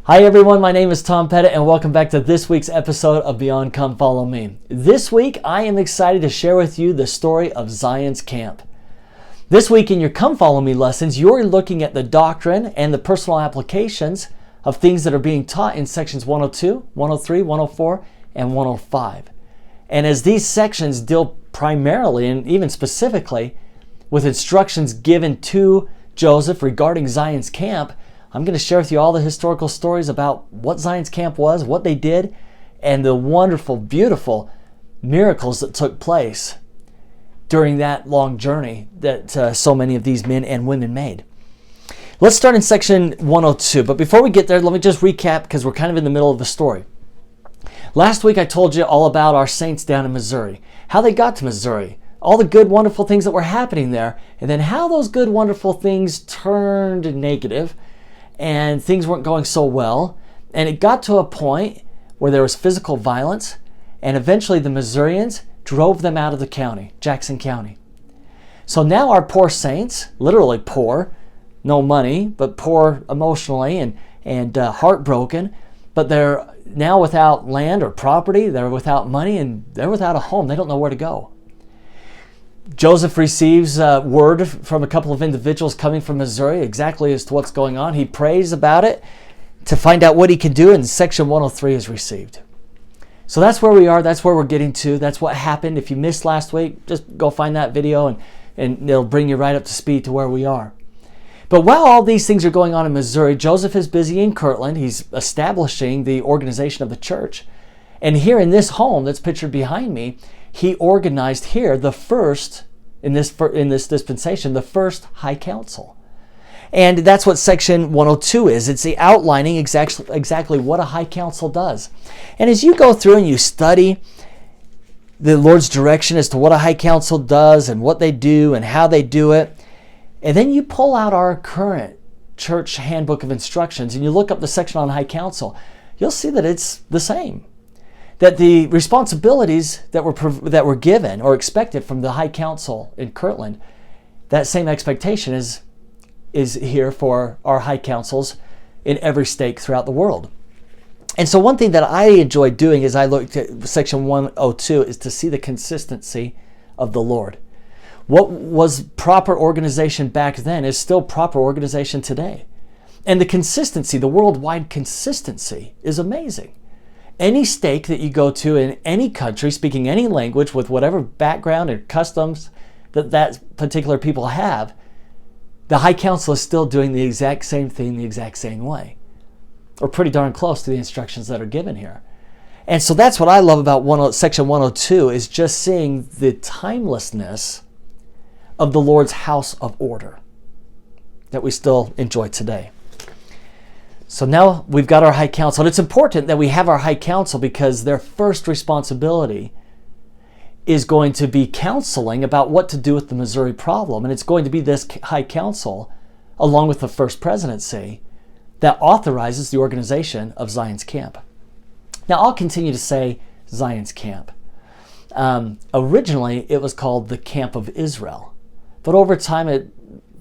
Hi everyone, my name is Tom Pettit and welcome back to this week's episode of Beyond Come Follow Me. This week I am excited to share with you the story of Zion's Camp. This week in your Come Follow Me lessons, you're looking at the doctrine and the personal applications of things that are being taught in sections 102, 103, 104, and 105. And as these sections deal primarily and even specifically with instructions given to Joseph regarding Zion's Camp, I'm going to share with you all the historical stories about what Zion's Camp was, what they did, and the wonderful, beautiful miracles that took place during that long journey that so many of these men and women made. Let's start in section 102, but before we get there, let me just recap because we're kind of in the middle of the story. Last week I told you all about our saints down in Missouri, how they got to Missouri, all the good, wonderful things that were happening there, and then how those good, wonderful things turned negative and things weren't going so well. And it got to a point where there was physical violence, and eventually the Missourians drove them out of the county, Jackson County. So now our poor saints, literally poor, no money, but poor emotionally and heartbroken, but they're now without land or property, they're without money, and they're without a home. They don't know where to go. Joseph receives word from a couple of individuals coming from Missouri exactly as to what's going on. He prays about it to find out what he can do, and section 103 is received. So that's where we are. That's where we're getting to. That's what happened. If you missed last week, just go find that video and it'll bring you right up to speed to where we are. But while all these things are going on in Missouri, Joseph is busy in Kirtland. He's establishing the organization of the church. And here in this home that's pictured behind me, he organized here the first, in this dispensation, the first high council. And that's what section 102 is. It's the outlining exactly what a high council does. And as you go through and you study the Lord's direction as to what a high council does and what they do and how they do it, and then you pull out our current church handbook of instructions and you look up the section on high council, you'll see that it's the same. That the responsibilities that were given or expected from the High Council in Kirtland, that same expectation is here for our High Councils in every stake throughout the world. And so one thing that I enjoyed doing as I looked at section 102 is to see the consistency of the Lord. What was proper organization back then is still proper organization today. And the consistency, the worldwide consistency, is amazing. Any stake that you go to in any country, speaking any language with whatever background or customs that particular people have, the High Council is still doing the exact same thing the exact same way. Or pretty darn close to the instructions that are given here. And so that's what I love about section 102 is just seeing the timelessness of the Lord's house of order that we still enjoy today. So now we've got our High Council. And it's important that we have our High Council because their first responsibility is going to be counseling about what to do with the Missouri problem. And it's going to be this High Council, along with the First Presidency, that authorizes the organization of Zion's Camp. Now I'll continue to say Zion's Camp. Originally it was called the Camp of Israel. But over time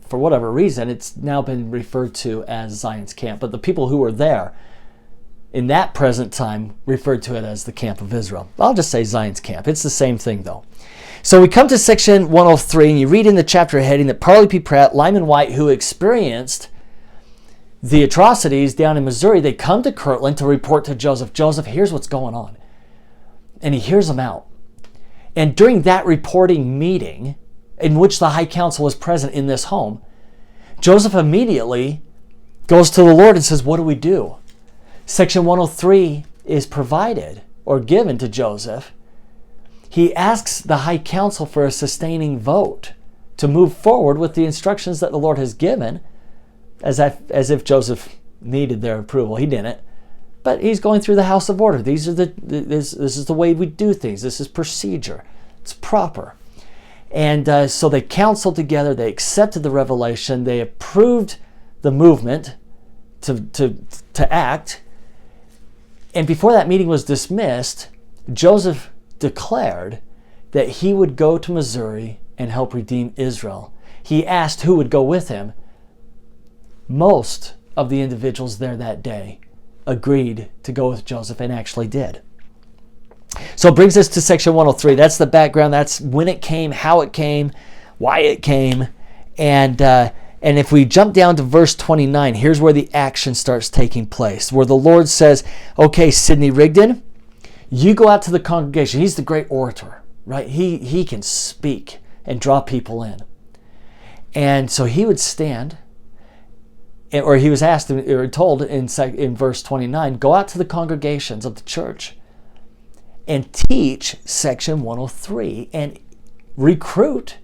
for whatever reason, it's now been referred to as Zion's Camp. But the people who were there in that present time referred to it as the Camp of Israel. I'll just say Zion's Camp. It's the same thing though. So we come to section 103 and you read in the chapter heading that Parley P. Pratt, Lyman White, who experienced the atrocities down in Missouri, they come to Kirtland to report to Joseph. Joseph, here's what's going on. And he hears them out. And during that reporting meeting, in which the High Council was present in this home, Joseph immediately goes to the Lord and says, what do we do? Section 103 is provided or given to Joseph. He asks the High Council for a sustaining vote to move forward with the instructions that the Lord has given, as if Joseph needed their approval. He didn't. But he's going through the house of order. This is the way we do things. This is procedure. It's proper. And so they counseled together, they accepted the revelation, they approved the movement to act. And before that meeting was dismissed, Joseph declared that he would go to Missouri and help redeem Israel. He asked who would go with him. Most of the individuals there that day agreed to go with Joseph and actually did. So it brings us to section 103. That's the background. That's when it came, how it came, why it came. And if we jump down to verse 29, here's where the action starts taking place, where the Lord says, okay, Sidney Rigdon, you go out to the congregation. He's the great orator, right? He can speak and draw people in. And so he would stand, or he was asked or told in verse 29, go out to the congregations of the church and teach section 103 and recruit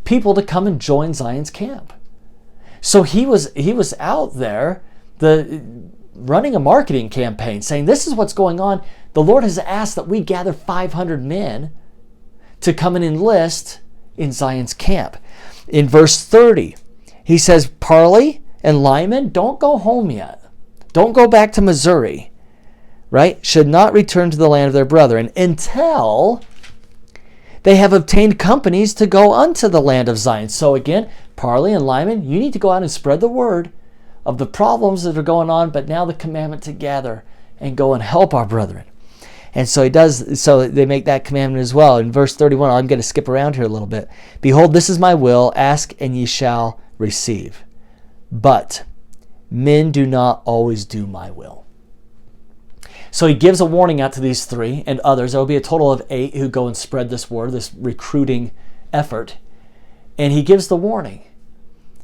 people to come and join Zion's camp. So he was out there running a marketing campaign saying, this is what's going on. The Lord has asked that we gather 500 men to come and enlist in Zion's camp. In verse 30, he says, Parley and Lyman, don't go home yet. Don't go back to Missouri, right? Should not return to the land of their brethren until they have obtained companies to go unto the land of Zion. So again, Parley and Lyman, you need to go out and spread the word of the problems that are going on, but now the commandment to gather and go and help our brethren. And so he does, so they make that commandment as well. In verse 31, I'm going to skip around here a little bit. Behold, this is my will, ask and ye shall receive. But men do not always do my will. So he gives a warning out to these three and others. There will be a total of 8 who go and spread this word, this recruiting effort. And he gives the warning.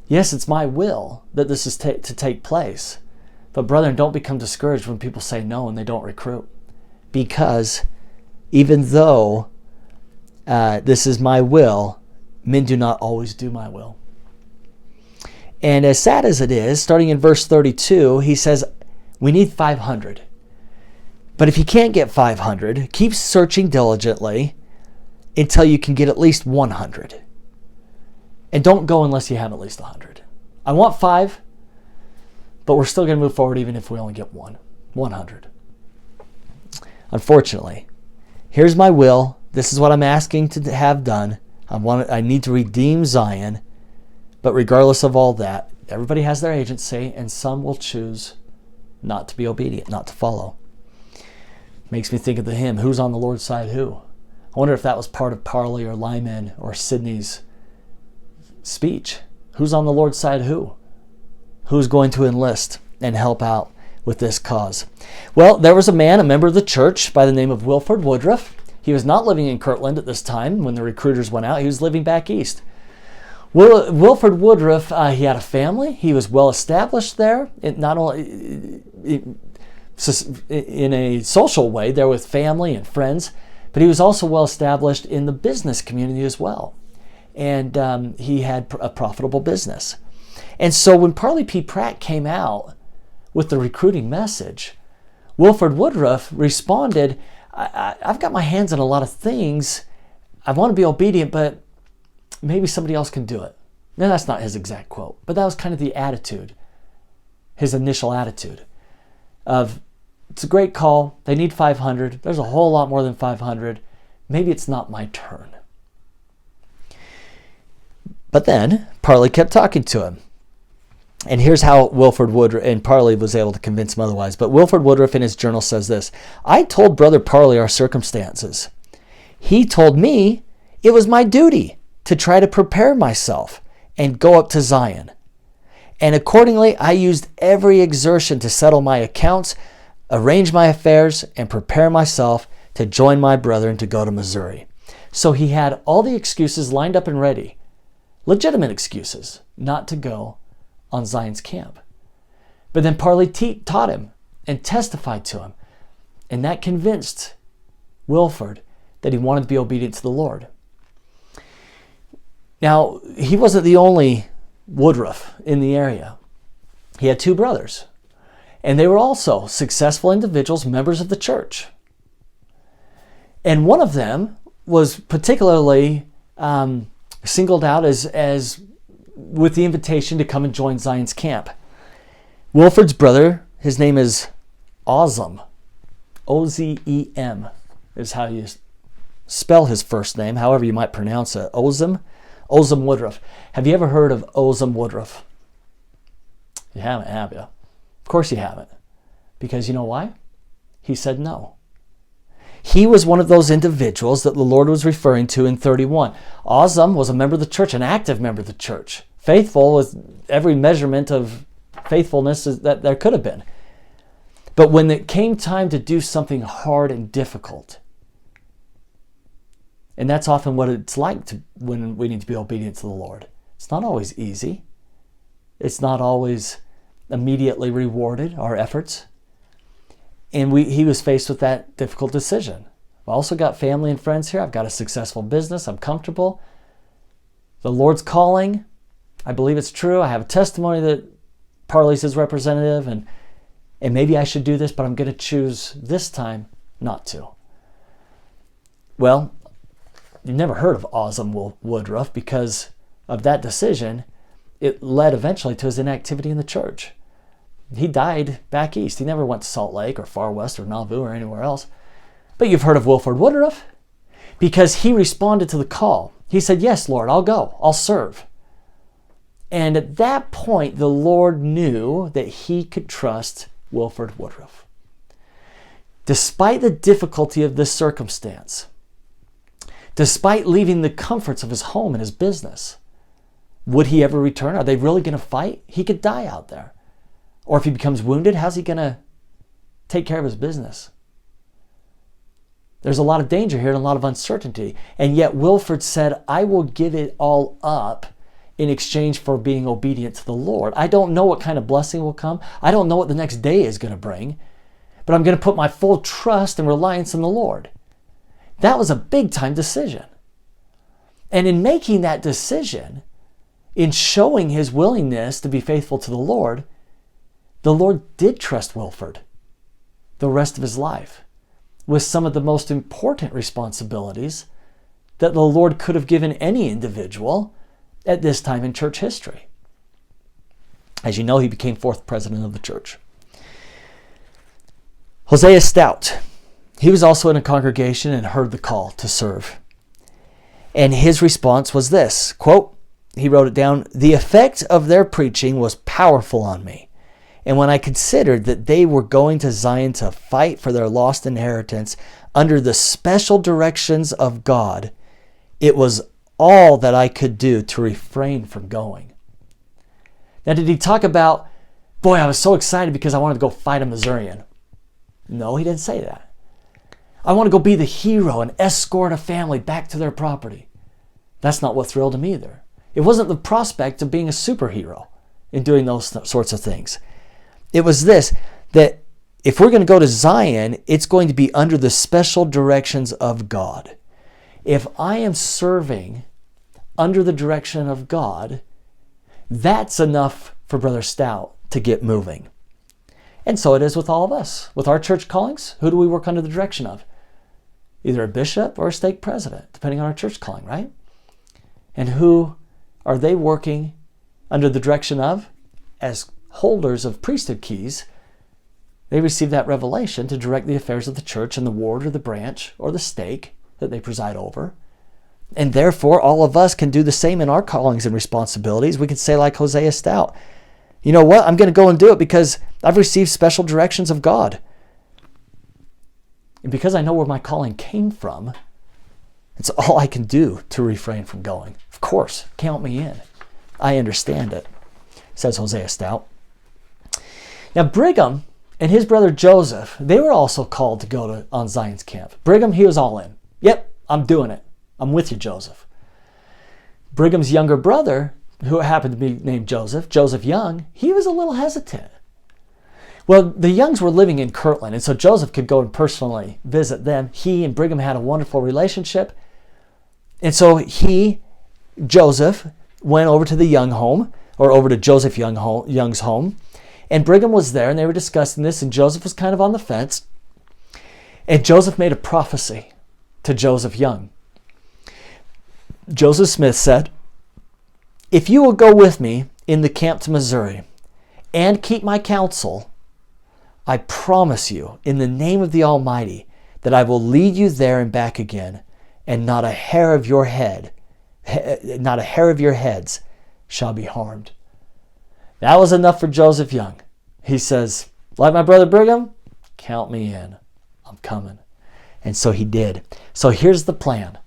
Yes, it's my will that this is to take place. But brethren, don't become discouraged when people say no and they don't recruit. Because even though this is my will, men do not always do my will. And as sad as it is, starting in verse 32, he says, we need 500. But if you can't get 500, keep searching diligently until you can get at least 100. And don't go unless you have at least 100. I want 5, but we're still going to move forward even if we only get 100. Unfortunately, here's my will. This is what I'm asking to have done. I need to redeem Zion. But regardless of all that, everybody has their agency, and some will choose not to be obedient, not to follow. Makes me think of the hymn, who's on the Lord's side who? I wonder if that was part of Parley or Lyman or Sidney's speech. Who's on the Lord's side who? Who's going to enlist and help out with this cause? Well, there was a man, a member of the church by the name of Wilford Woodruff. He was not living in Kirtland at this time when the recruiters went out. He was living back east. Wilford Woodruff, he had a family. He was well established there, not only in a social way, there with family and friends, but he was also well established in the business community as well. And he had a profitable business. And so when Parley P. Pratt came out with the recruiting message, Wilford Woodruff responded, I've got my hands on a lot of things. I want to be obedient, but maybe somebody else can do it. Now, that's not his exact quote, but that was kind of the attitude, his initial attitude of, it's a great call. They need 500. There's a whole lot more than 500. Maybe it's not my turn. But then Parley kept talking to him. And here's how Wilford Woodruff, and Parley was able to convince him otherwise. But Wilford Woodruff in his journal says this, I told Brother Parley our circumstances. He told me it was my duty to try to prepare myself and go up to Zion. And accordingly, I used every exertion to settle my accounts, arrange my affairs, and prepare myself to join my brethren to go to Missouri. So he had all the excuses lined up and ready, legitimate excuses, not to go on Zion's camp. But then Parley taught him and testified to him, and that convinced Wilford that he wanted to be obedient to the Lord. Now, he wasn't the only Woodruff in the area. He had 2 brothers, and they were also successful individuals, members of the church. And one of them was particularly singled out as with the invitation to come and join Zion's camp. Wilford's brother, his name is Ozem. O-Z-E-M is how you spell his first name, however you might pronounce it. Ozem Woodruff. Have you ever heard of Ozem Woodruff? You haven't, have you? Of course you haven't. Because you know why? He said no. He was one of those individuals that the Lord was referring to in 31. Ozam was a member of the church, an active member of the church. Faithful with every measurement of faithfulness that there could have been. But when it came time to do something hard and difficult, and that's often what it's like when we need to be obedient to the Lord. It's not always easy. It's not always immediately rewarded, our efforts. And he was faced with that difficult decision. I've also got family and friends here. I've got a successful business. I'm comfortable. The Lord's calling, I believe it's true. I have a testimony that Parley's his representative, and maybe I should do this, but I'm going to choose this time not to. Well, you've never heard of Ozam Woodruff because of that decision. It led eventually to his inactivity in the church. He died back east. He never went to Salt Lake or Far West or Nauvoo or anywhere else. But you've heard of Wilford Woodruff because he responded to the call. He said, yes, Lord, I'll go. I'll serve. And at that point, the Lord knew that he could trust Wilford Woodruff. Despite the difficulty of this circumstance, despite leaving the comforts of his home and his business, would he ever return? Are they really going to fight? He could die out there. Or if he becomes wounded, how's he going to take care of his business? There's a lot of danger here and a lot of uncertainty. And yet Wilford said, I will give it all up in exchange for being obedient to the Lord. I don't know what kind of blessing will come. I don't know what the next day is going to bring. But I'm going to put my full trust and reliance in the Lord. That was a big time decision. And in making that decision, in showing his willingness to be faithful to the Lord did trust Wilford the rest of his life with some of the most important responsibilities that the Lord could have given any individual at this time in church history. As you know, he became fourth president of the church. Hosea Stout, he was also in a congregation and heard the call to serve. And his response was this, quote, he wrote it down, the effect of their preaching was powerful on me. And when I considered that they were going to Zion to fight for their lost inheritance under the special directions of God, it was all that I could do to refrain from going. Now, did he talk about, boy, I was so excited because I wanted to go fight a Missourian? No, he didn't say that. I want to go be the hero and escort a family back to their property. That's not what thrilled him either. It wasn't the prospect of being a superhero in doing those sorts of things. It was this, that if we're going to go to Zion, it's going to be under the special directions of God. If I am serving under the direction of God, that's enough for Brother Stout to get moving. And so it is with all of us. With our church callings, who do we work under the direction of? Either a bishop or a stake president, depending on our church calling, right? And who are they working under the direction of? As holders of priesthood keys, they receive that revelation to direct the affairs of the church and the ward or the branch or the stake that they preside over. And therefore, all of us can do the same in our callings and responsibilities. We can say like Hosea Stout, you know what? I'm going to go and do it because I've received special directions of God. And because I know where my calling came from, it's all I can do to refrain from going. Of course, count me in. I understand it, says Hosea Stout. Now, Brigham and his brother Joseph, they were also called to go on Zion's camp. Brigham, he was all in. Yep, I'm doing it. I'm with you, Joseph. Brigham's younger brother, who happened to be named Joseph Young, he was a little hesitant. Well, the Youngs were living in Kirtland, and so Joseph could go and personally visit them. He and Brigham had a wonderful relationship. And so Joseph, went over to the Young home, or over to Joseph Young's home, and Brigham was there, and they were discussing this, and Joseph was kind of on the fence. And Joseph made a prophecy to Joseph Young. Joseph Smith said, if you will go with me in the camp to Missouri and keep my counsel, I promise you, in the name of the Almighty, that I will lead you there and back again, and not a hair of your heads shall be harmed. That was enough for Joseph Young. He says, Like my brother Brigham? Count me in. I'm coming. And so he did. So here's the plan.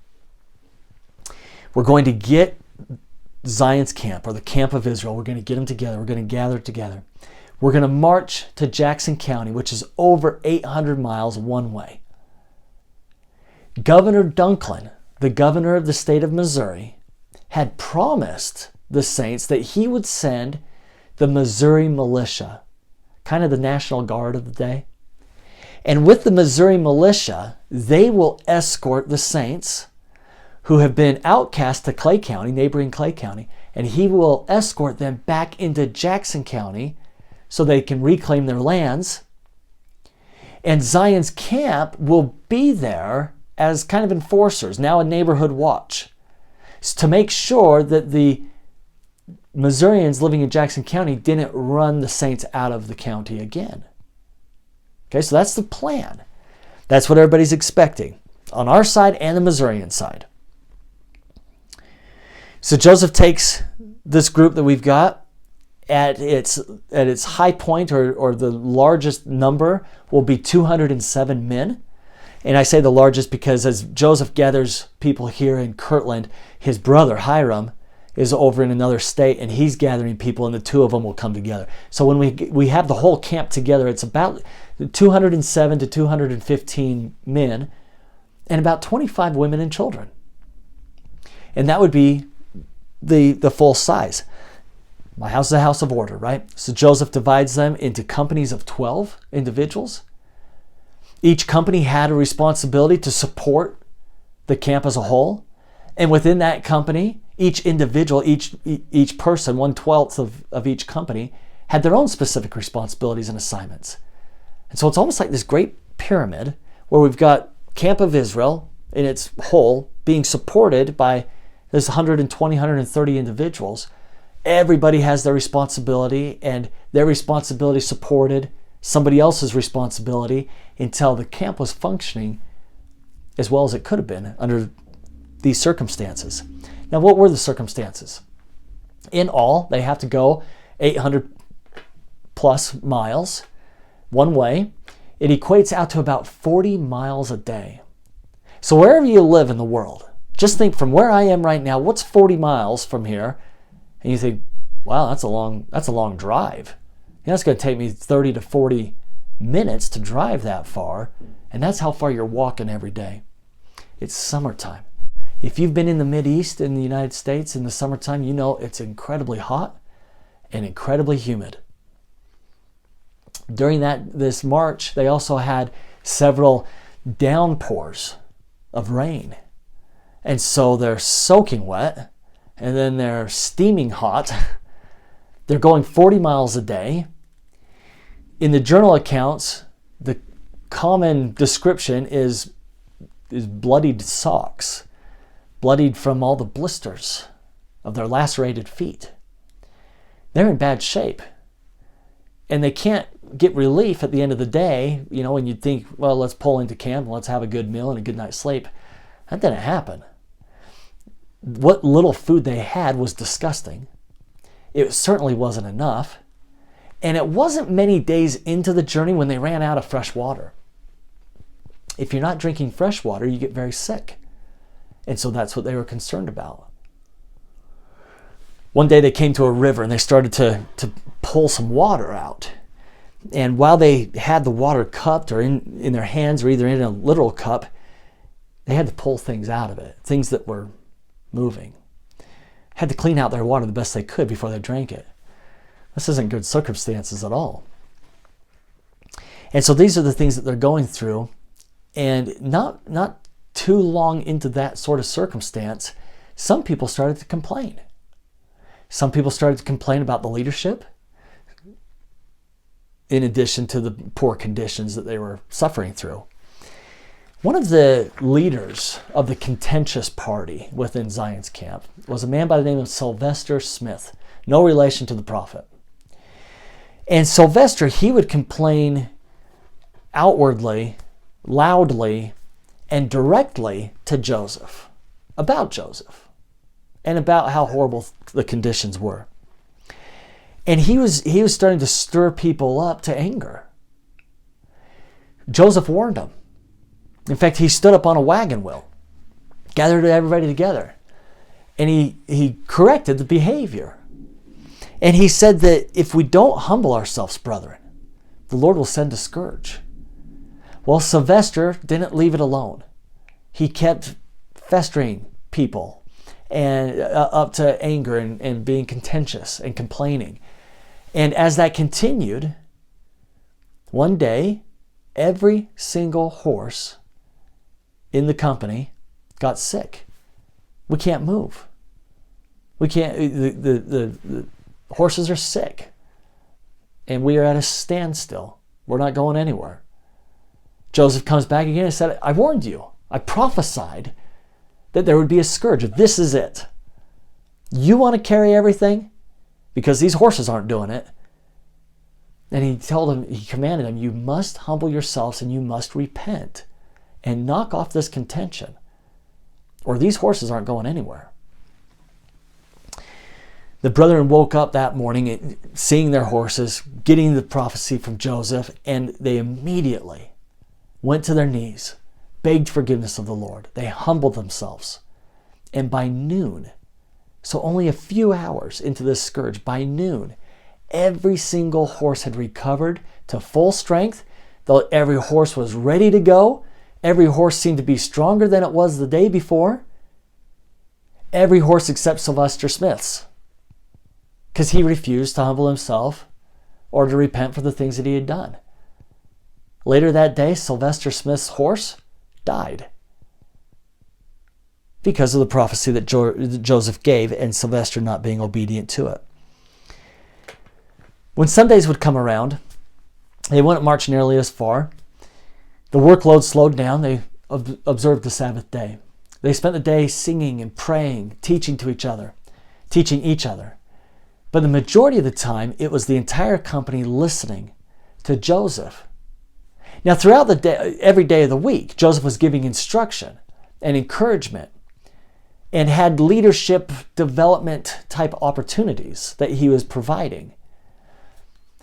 We're going to get Zion's camp, or the camp of Israel. We're going to get them together. We're going to gather together. We're going to march to Jackson County, which is over 800 miles one way. Governor Dunklin, the governor of the state of Missouri, had promised the saints that he would send the Missouri militia, kind of the National Guard of the day. And with the Missouri militia, they will escort the saints who have been outcast to Clay County, neighboring Clay County, and he will escort them back into Jackson County so they can reclaim their lands. And Zion's camp will be there as kind of enforcers, now a neighborhood watch, to make sure that the Missourians living in Jackson County didn't run the saints out of the county again. Okay, so that's the plan. That's what everybody's expecting on our side and the Missourian side. So Joseph takes this group that we've got at its high point, or the largest number will be 207 men. And I say the largest because as Joseph gathers people here in Kirtland, his brother Hiram is over in another state and he's gathering people, and the two of them will come together. So when we have the whole camp together, it's about 207 to 215 men and about 25 women and children. And that would be the full size. My house is a house of order, right? So Joseph divides them into companies of 12 individuals. Each company had a responsibility to support the camp as a whole. And within that company, each individual, each person, 1/12 of each company, had their own specific responsibilities and assignments. And so it's almost like this great pyramid where we've got Camp of Israel in its whole being supported by this 120, 130 individuals. Everybody has their responsibility, and their responsibility supported somebody else's responsibility until the camp was functioning as well as it could have been under these circumstances. Now, what were the circumstances? In all, they have to go 800 plus miles one way. It equates out to about 40 miles a day. So wherever you live in the world, just think from where I am right now, what's 40 miles from here? And you think, wow, that's a long drive. You know, it's going to take me 30 to 40 minutes to drive that far, and that's how far you're walking every day. It's summertime. If you've been in the Mideast in the United States in the summertime, you know it's incredibly hot and incredibly humid. During this march, they also had several downpours of rain. And so they're soaking wet, and then they're steaming hot. They're going 40 miles a day. In the journal accounts, the common description is bloodied socks, bloodied from all the blisters of their lacerated feet. They're in bad shape. And they can't get relief at the end of the day, you know, when you'd think, well, let's pull into camp, let's have a good meal and a good night's sleep. That didn't happen. What little food they had was disgusting. It certainly wasn't enough. And it wasn't many days into the journey when they ran out of fresh water. If you're not drinking fresh water, you get very sick. And so that's what they were concerned about. One day they came to a river and they started to pull some water out. And while they had the water cupped or in their hands or either in a literal cup, they had to pull things out of it, things that were moving. Had to clean out their water the best they could before they drank it. This isn't good circumstances at all. And so these are the things that they're going through. And not too long into that sort of circumstance, some people started to complain. Some people started to complain about the leadership, in addition to the poor conditions that they were suffering through. One of the leaders of the contentious party within Zion's camp was a man by the name of Sylvester Smith, no relation to the prophet. And Sylvester, he would complain outwardly, loudly, and directly to Joseph, about Joseph, and about how horrible the conditions were. And he was starting to stir people up to anger. Joseph warned him. In fact, he stood up on a wagon wheel, gathered everybody together, and he corrected the behavior. And he said that if we don't humble ourselves, brethren, the Lord will send a scourge. Well, Sylvester didn't leave it alone. He kept festering people and up to anger and being contentious and complaining. And as that continued, one day, every single horse in the company got sick. We can't move. We can't, the horses are sick. And we are at a standstill. We're not going anywhere. Joseph comes back again and said, I warned you. I prophesied that there would be a scourge. This is it. You want to carry everything? Because these horses aren't doing it. And he commanded him, you must humble yourselves and you must repent and knock off this contention, or these horses aren't going anywhere. The brethren woke up that morning seeing their horses, getting the prophecy from Joseph, and they immediately went to their knees, begged forgiveness of the Lord. They humbled themselves. And by noon, so only a few hours into this scourge, by noon, every single horse had recovered to full strength. Every horse was ready to go. Every horse seemed to be stronger than it was the day before. Every horse except Sylvester Smith's, because he refused to humble himself or to repent for the things that he had done. Later that day, Sylvester Smith's horse died because of the prophecy that Joseph gave and Sylvester not being obedient to it. When Sundays would come around, they wouldn't march nearly as far. The workload slowed down. They observed the Sabbath day. They spent the day singing and praying, teaching each other. But the majority of the time, it was the entire company listening to Joseph. Now, throughout the day, every day of the week, Joseph was giving instruction and encouragement and had leadership development type opportunities that he was providing.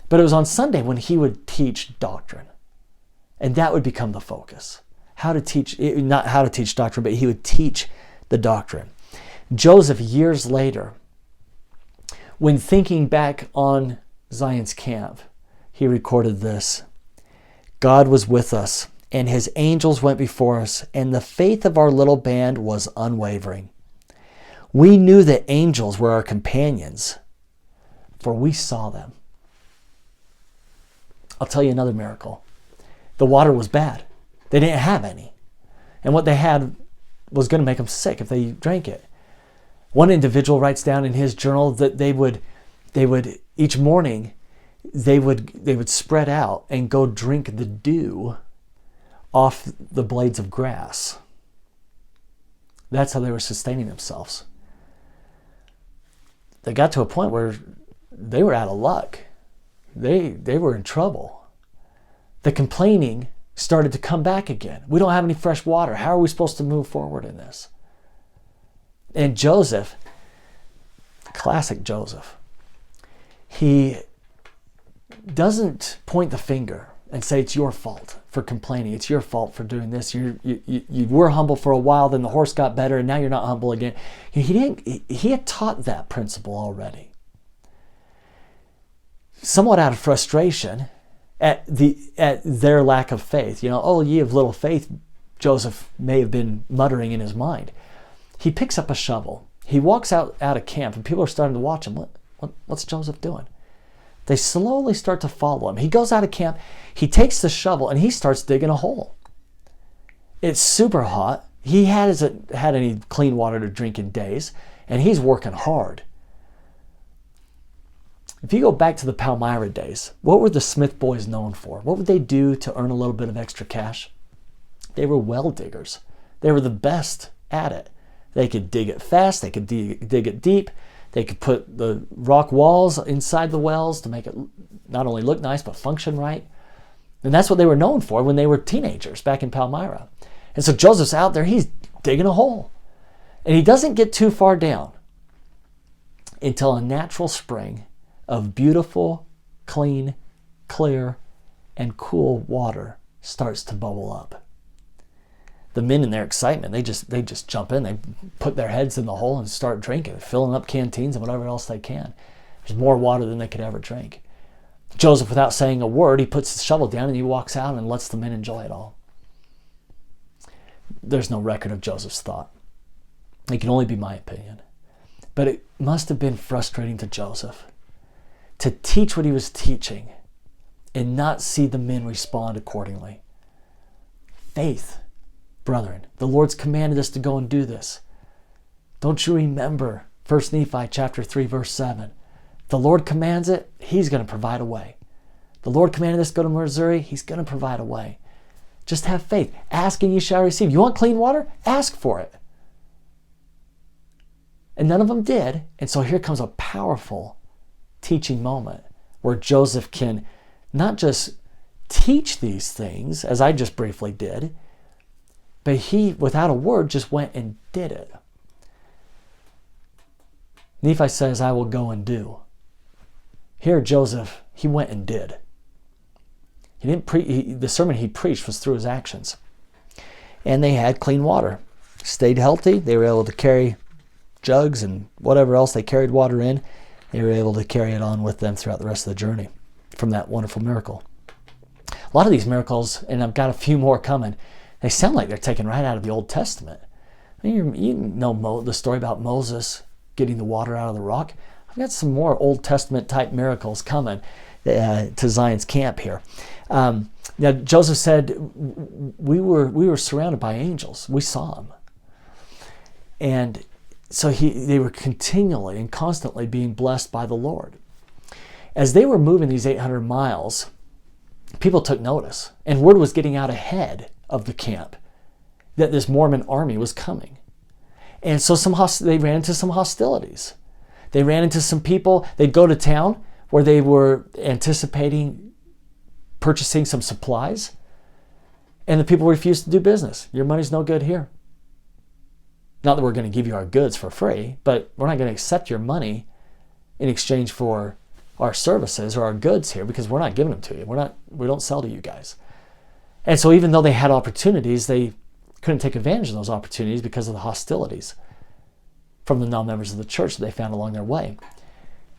But it was on Sunday when he would teach doctrine. And that would become the focus. Not how to teach doctrine, but he would teach the doctrine. Joseph, years later, when thinking back on Zion's camp, he recorded this. God was with us, and his angels went before us, and the faith of our little band was unwavering. We knew that angels were our companions, for we saw them. I'll tell you another miracle. The water was bad. They didn't have any. And what they had was going to make them sick if they drank it. One individual writes down in his journal that they would each morning, they would spread out and go drink the dew off the blades of grass. That's how they were sustaining themselves. They got to a point where they were out of luck. They were in trouble. The complaining started to come back again. We don't have any fresh water. How are we supposed to move forward in this? And Joseph, classic Joseph, he doesn't point the finger and say it's your fault for complaining. It's your fault for doing this. You were humble for a while, then the horse got better, and now you're not humble again. He had taught that principle already. Somewhat out of frustration at their lack of faith. Oh, ye of little faith, Joseph may have been muttering in his mind. He picks up a shovel. He walks out of camp, and people are starting to watch him. What's Joseph doing? They slowly start to follow him. He goes out of camp. He takes the shovel, and he starts digging a hole. It's super hot. He hasn't had any clean water to drink in days, and he's working hard. If you go back to the Palmyra days, what were the Smith boys known for? What would they do to earn a little bit of extra cash? They were well diggers. They were the best at it. They could dig it fast. They could dig it deep. They could put the rock walls inside the wells to make it not only look nice, but function right. And that's what they were known for when they were teenagers back in Palmyra. And so Joseph's out there, he's digging a hole. And he doesn't get too far down until a natural spring of beautiful, clean, clear, and cool water starts to bubble up. The men in their excitement, they just jump in, they put their heads in the hole and start drinking, filling up canteens and whatever else they can. There's more water than they could ever drink. Joseph, without saying a word, he puts the shovel down and he walks out and lets the men enjoy it all. There's no record of Joseph's thought. It can only be my opinion. But it must have been frustrating to Joseph to teach what he was teaching and not see the men respond accordingly. Faith, brethren, the Lord's commanded us to go and do this. Don't you remember 1 Nephi chapter 3, verse 7? The Lord commands it, he's going to provide a way. The Lord commanded us to go to Missouri, he's going to provide a way. Just have faith. Ask and you shall receive. You want clean water? Ask for it. And none of them did. And so here comes a powerful teaching moment where Joseph can not just teach these things, as I just briefly did, but he, without a word, just went and did it. Nephi says, I will go and do. Here, Joseph, he went and did. He didn't the sermon he preached was through his actions. And they had clean water. Stayed healthy. They were able to carry jugs and whatever else they carried water in. They were able to carry it on with them throughout the rest of the journey from that wonderful miracle. A lot of these miracles, and I've got a few more coming, they sound like they're taken right out of the Old Testament. I mean, you know the story about Moses getting the water out of the rock. I've got some more Old Testament type miracles coming to Zion's camp here. Now Joseph said, we were surrounded by angels. We saw them. And so they were continually and constantly being blessed by the Lord. As they were moving these 800 miles, people took notice. And word was getting out ahead of the camp that this Mormon army was coming. And so they ran into some hostilities. They ran into some people. They'd go to town where they were anticipating purchasing some supplies. And the people refused to do business. Your money's no good here. Not that we're going to give you our goods for free, but we're not going to accept your money in exchange for our services or our goods here because we're not giving them to you. We don't sell to you guys. And so even though they had opportunities, they couldn't take advantage of those opportunities because of the hostilities from the non-members of the church that they found along their way.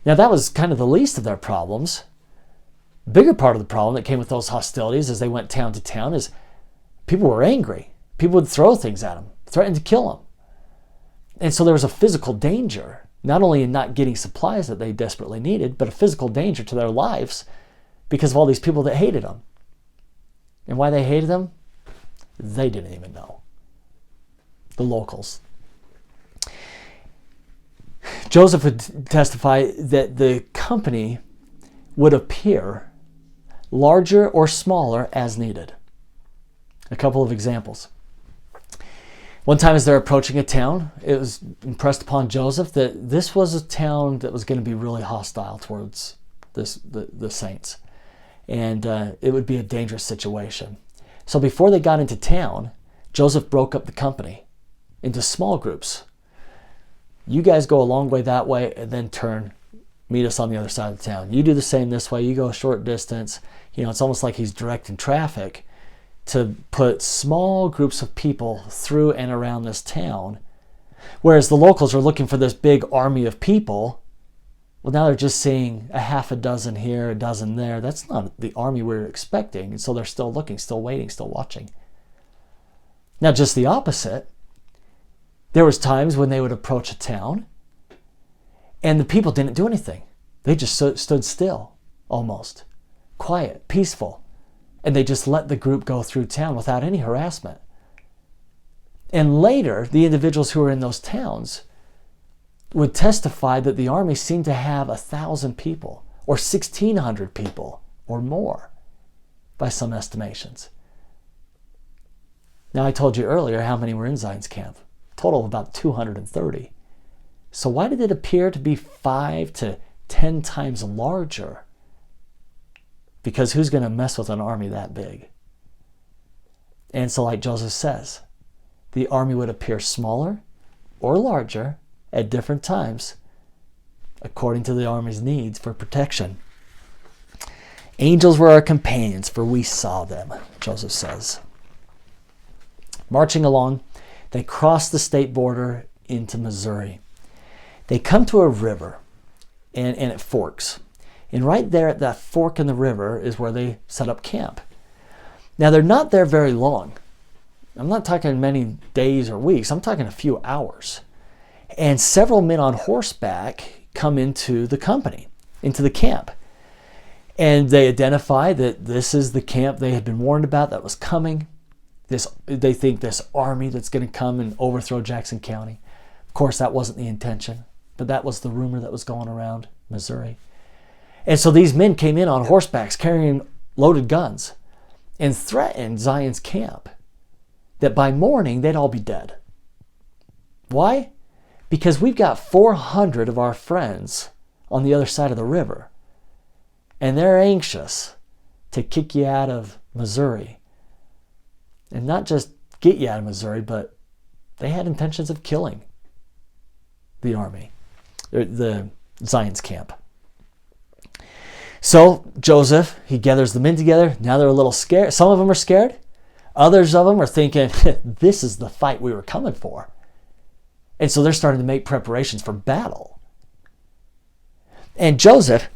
Now that was kind of the least of their problems. The bigger part of the problem that came with those hostilities as they went town to town is people were angry. People would throw things at them, threaten to kill them. And so there was a physical danger, not only in not getting supplies that they desperately needed, but a physical danger to their lives because of all these people that hated them. And why they hated them, they didn't even know. The locals. Joseph would testify that the company would appear larger or smaller as needed. A couple of examples. One time as they're approaching a town, it was impressed upon Joseph that this was a town that was going to be really hostile towards the saints. And it would be a dangerous situation. So before they got into town, Joseph broke up the company into small groups. You guys go a long way that way and then turn, meet us on the other side of the town. You do the same this way, you go a short distance. It's almost like he's directing traffic to put small groups of people through and around this town. Whereas the locals are looking for this big army of people. Well, now they're just seeing a half a dozen here, a dozen there. That's not the army we were expecting. And so they're still looking, still waiting, still watching. Now, just the opposite. There was times when they would approach a town and the people didn't do anything. They just stood still, almost. Quiet, peaceful. And they just let the group go through town without any harassment. And later, the individuals who were in those towns would testify that the army seemed to have 1,000 people or 1,600 people or more by some estimations. Now, I told you earlier how many were in Zion's camp. Total of about 230. So why did it appear to be 5 to 10 times larger? Because who's going to mess with an army that big? And so like Joseph says, the army would appear smaller or larger at different times according to the army's needs for protection. Angels were our companions, for we saw them, Joseph says. Marching along, they cross the state border into Missouri. They come to a river, and it forks. And right there at that fork in the river is where they set up camp. Now, they're not there very long. I'm not talking many days or weeks. I'm talking a few hours. And several men on horseback come into the company, into the camp. And they identify that this is the camp they had been warned about that was coming. They think this army that's going to come and overthrow Jackson County. Of course, that wasn't the intention, but that was the rumor that was going around Missouri. And so these men came in on horsebacks carrying loaded guns and threatened Zion's camp that by morning they'd all be dead. Why? Because we've got 400 of our friends on the other side of the river, and they're anxious to kick you out of Missouri. And not just get you out of Missouri, but they had intentions of killing the army, the Zion's camp. So Joseph, he gathers the men together. Now they're a little scared. Some of them are scared. Others of them are thinking, this is the fight we were coming for. And so they're starting to make preparations for battle. And Joseph,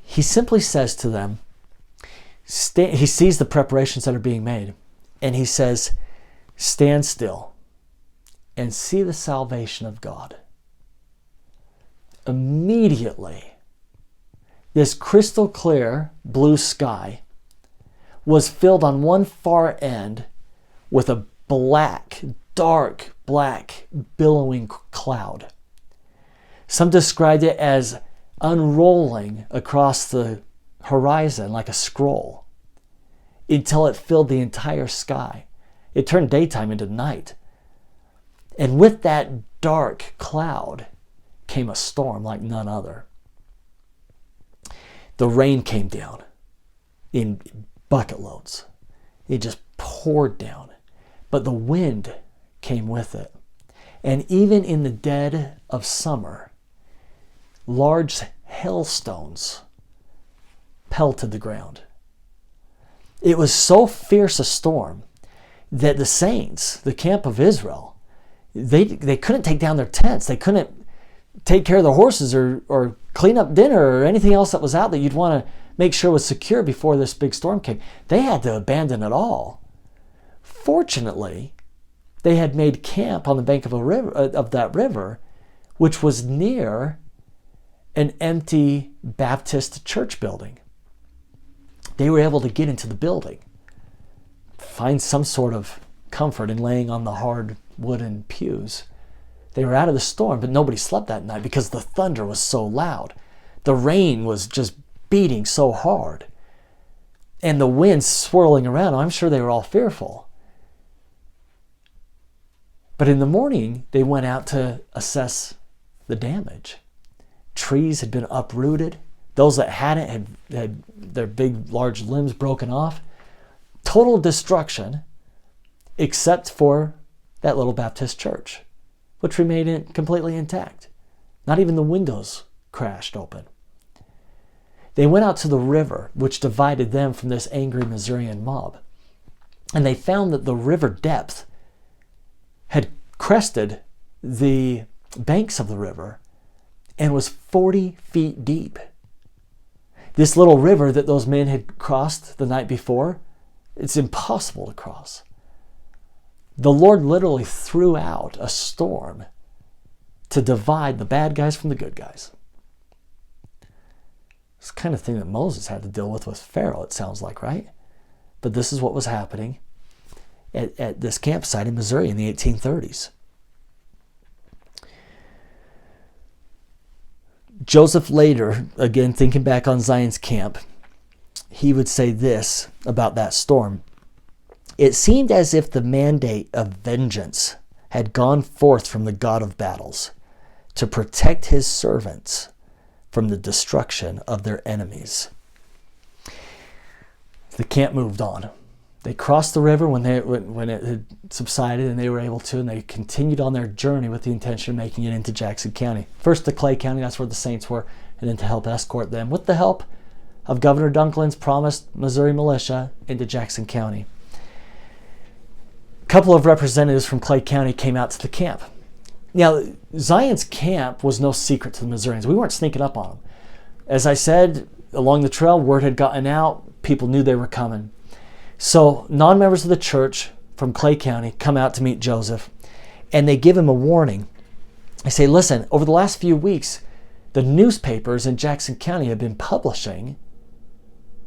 he simply says to them, he sees the preparations that are being made. And he says, stand still and see the salvation of God. Immediately, this crystal clear blue sky was filled on one far end with a dark black, billowing cloud. Some described it as unrolling across the horizon like a scroll until it filled the entire sky. It turned daytime into night. And with that dark cloud came a storm like none other. The rain came down in bucket loads. It just poured down. But the wind came with it. And even in the dead of summer, large hailstones pelted the ground. It was so fierce a storm that the saints, the camp of Israel, they couldn't take down their tents. They couldn't take care of their horses or clean up dinner or anything else that was out that you'd want to make sure was secure before this big storm came. They had to abandon it all. Fortunately, they had made camp on the bank of that river, which was near an empty Baptist church building. They were able to get into the building, find some sort of comfort in laying on the hard wooden pews. They were out of the storm, but nobody slept that night because the thunder was so loud. The rain was just beating so hard. And the wind swirling around. I'm sure they were all fearful. But in the morning, they went out to assess the damage. Trees had been uprooted. Those that hadn't had their big, large limbs broken off. Total destruction, except for that little Baptist church, which remained completely intact. Not even the windows crashed open. They went out to the river, which divided them from this angry Missourian mob. And they found that the river depth had crested the banks of the river and was 40 feet deep. This little river that those men had crossed the night before, it's impossible to cross. The Lord literally threw out a storm to divide the bad guys from the good guys. It's the kind of thing that Moses had to deal with Pharaoh, it sounds like, right? But this is what was happening at this campsite in Missouri in the 1830s. Joseph later, again thinking back on Zion's camp, he would say this about that storm. It seemed as if the mandate of vengeance had gone forth from the God of battles to protect his servants from the destruction of their enemies. The camp moved on. They crossed the river when it had subsided, and they were able to, and they continued on their journey with the intention of making it into Jackson County. First to Clay County, that's where the saints were, and then to help escort them with the help of Governor Duncan's promised Missouri militia into Jackson County. A couple of representatives from Clay County came out to the camp. Now, Zion's camp was no secret to the Missourians. We weren't sneaking up on them. As I said, along the trail, word had gotten out. People knew they were coming. So non-members of the church from Clay County come out to meet Joseph, and they give him a warning. They say, listen, over the last few weeks, the newspapers in Jackson County have been publishing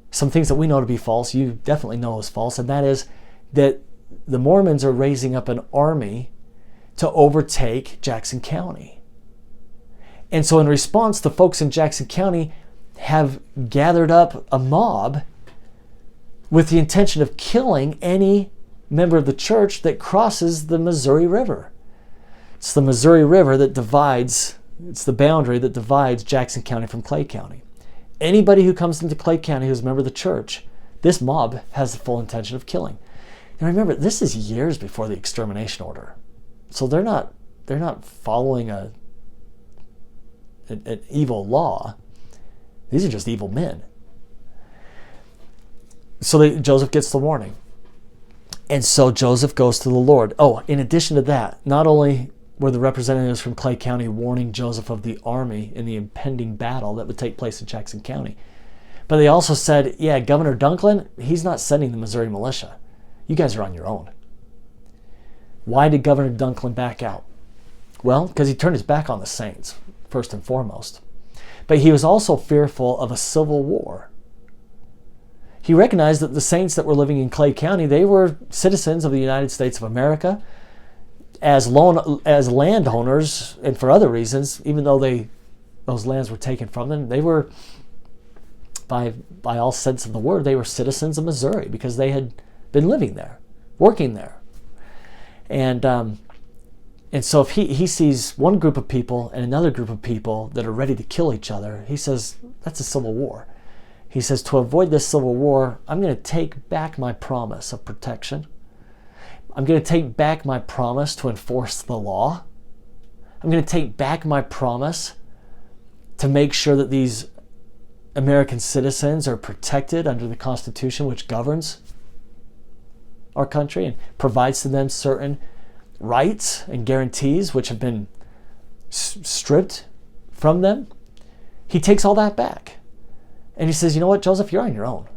some things that we know to be false. You definitely know is false, and that is that the Mormons are raising up an army to overtake Jackson County. And so in response, the folks in Jackson County have gathered up a mob with the intention of killing any member of the church that crosses the Missouri River. It's the Missouri River that divides, it's the boundary that divides Jackson County from Clay County. Anybody who comes into Clay County who's a member of the church, this mob has the full intention of killing. And remember, this is years before the extermination order. So they're not following an evil law. These are just evil men. So Joseph gets the warning. And so Joseph goes to the Lord. Oh, in addition to that, not only were the representatives from Clay County warning Joseph of the army in the impending battle that would take place in Jackson County, but they also said, yeah, Governor Duncan, he's not sending the Missouri militia. You guys are on your own. Why did Governor Duncan back out? Well, because he turned his back on the saints, first and foremost. But he was also fearful of a civil war. He recognized that the saints that were living in Clay County, they were citizens of the United States of America. As landowners, and for other reasons, even though those lands were taken from them, they were, by all sense of the word, they were citizens of Missouri because they had been living there, working there. And so if he sees one group of people and another group of people that are ready to kill each other, he says, that's a civil war. He says, to avoid this civil war, I'm going to take back my promise of protection. I'm going to take back my promise to enforce the law. I'm going to take back my promise to make sure that these American citizens are protected under the Constitution, which governs our country and provides to them certain rights and guarantees which have been stripped from them. He takes all that back. And he says, you know what, Joseph, you're on your own.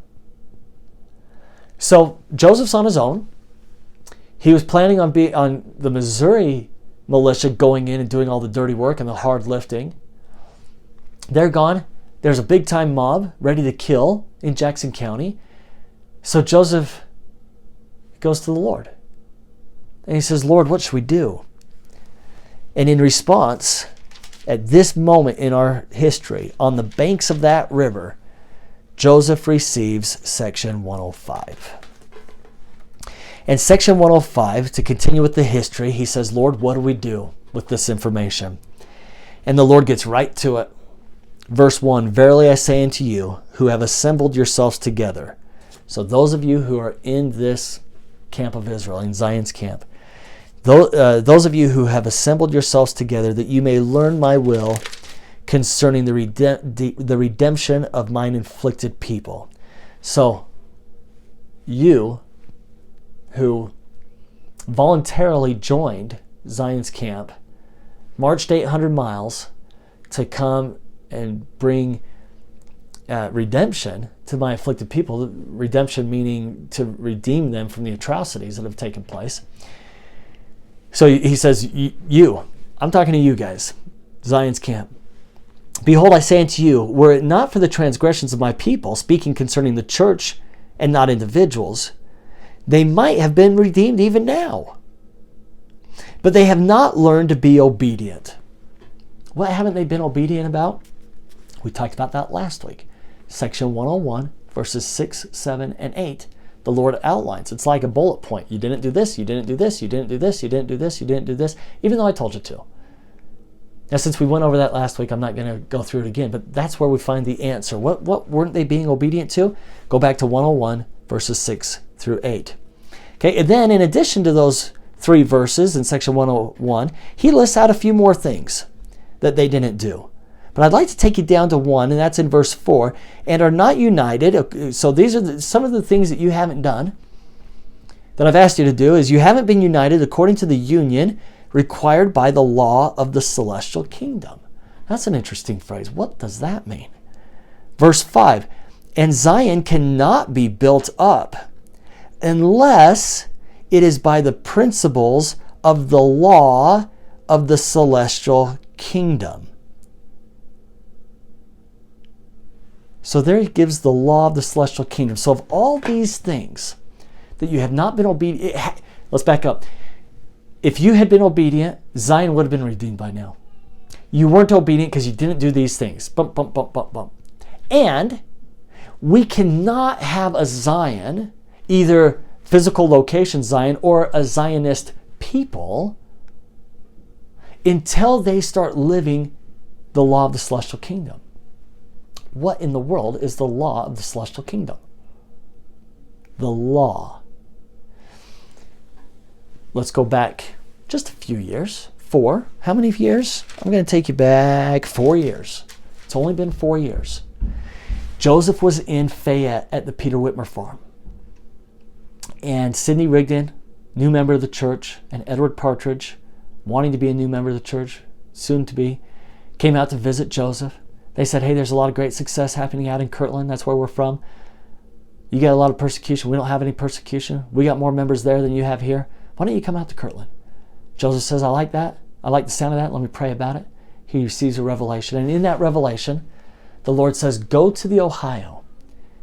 So Joseph's on his own. He was planning on the Missouri militia going in and doing all the dirty work and the hard lifting. They're gone. There's a big time mob ready to kill in Jackson County. So Joseph goes to the Lord. And he says, Lord, what should we do? And in response, at this moment in our history, on the banks of that river, Joseph receives Section 105. And Section 105, to continue with the history, he says, Lord, what do we do with this information? And the Lord gets right to it. Verse 1, verily I say unto you, who have assembled yourselves together. So those of you who are in this camp of Israel, in Zion's camp, those of you who have assembled yourselves together, that you may learn my will concerning the redemption of mine inflicted people. So you who voluntarily joined Zion's camp, marched 800 miles to come and bring redemption to my afflicted people. Redemption meaning to redeem them from the atrocities that have taken place. So he says, I'm talking to you guys, Zion's camp. Behold, I say unto you, were it not for the transgressions of my people, speaking concerning the church and not individuals, they might have been redeemed even now. But they have not learned to be obedient. What haven't they been obedient about? We talked about that last week. Section 101, verses 6, 7, and 8. The Lord outlines. It's like a bullet point. You didn't do this, you didn't do this, you didn't do this, you didn't do this, you didn't do this, even though I told you to. Now, since we went over that last week, I'm not going to go through it again, but that's where we find the answer. What weren't they being obedient to? Go back to 101, verses 6 through 8. Okay, and then in addition to those 3 verses in section 101, he lists out a few more things that they didn't do. But I'd like to take you down to 1, and that's in verse 4, and are not united. So these are some of the things that you haven't done that I've asked you to do is you haven't been united according to the union required by the law of the celestial kingdom. That's an interesting phrase. What does that mean? Verse 5, and Zion cannot be built up unless it is by the principles of the law of the celestial kingdom. So there he gives the law of the celestial kingdom. So of all these things that you have not been obedient, let's back up. If you had been obedient, Zion would have been redeemed by now. You weren't obedient because you didn't do these things. Bump, bump, bump, bump, bump. And we cannot have a Zion, either physical location Zion or a Zionist people, until they start living the law of the celestial kingdom. What in the world is the law of the celestial kingdom? The law. Let's go back just a few years. 4. How many years? I'm going to take you back 4 years. It's only been 4 years. Joseph was in Fayette at the Peter Whitmer farm. And Sidney Rigdon, new member of the church, and Edward Partridge, wanting to be a new member of the church, soon to be, came out to visit Joseph. They said, hey, there's a lot of great success happening out in Kirtland. That's where we're from. You got a lot of persecution. We don't have any persecution. We got more members there than you have here. Why don't you come out to Kirtland? Joseph says, I like that. I like the sound of that. Let me pray about it. He receives a revelation. And in that revelation, the Lord says, go to the Ohio,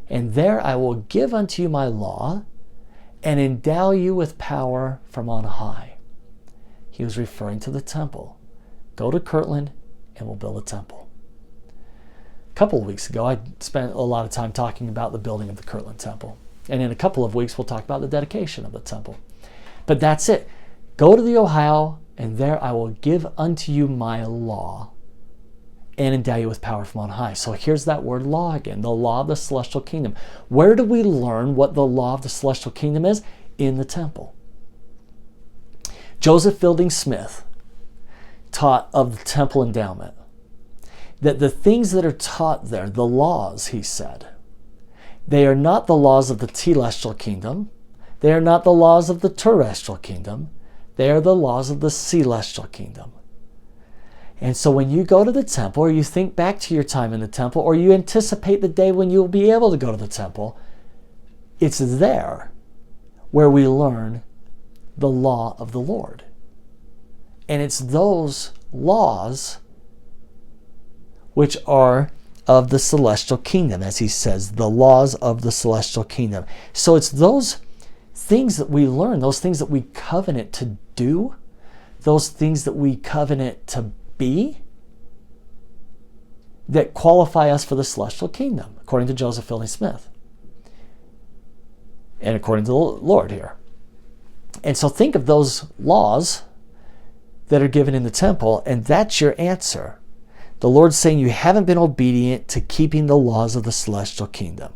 and there I will give unto you my law and endow you with power from on high. He was referring to the temple. Go to Kirtland and we'll build a temple. A couple of weeks ago, I spent a lot of time talking about the building of the Kirtland Temple. And in a couple of weeks, we'll talk about the dedication of the temple. But that's it. Go to the Ohio, and there I will give unto you my law and endow you with power from on high. So here's that word law again, the law of the celestial kingdom. Where do we learn what the law of the celestial kingdom is? In the temple. Joseph Fielding Smith taught of the temple endowment. That the things that are taught there, the laws, he said, they are not the laws of the telestial kingdom. They are not the laws of the terrestrial kingdom. They are the laws of the celestial kingdom. And so when you go to the temple, or you think back to your time in the temple, or you anticipate the day when you'll be able to go to the temple, it's there where we learn the law of the Lord. And it's those laws which are of the celestial kingdom, as he says, the laws of the celestial kingdom. So it's those things that we learn, those things that we covenant to do, those things that we covenant to be, that qualify us for the celestial kingdom, according to Joseph Fielding Smith. And according to the Lord here. And so think of those laws that are given in the temple, and that's your answer. The Lord's saying you haven't been obedient to keeping the laws of the celestial kingdom.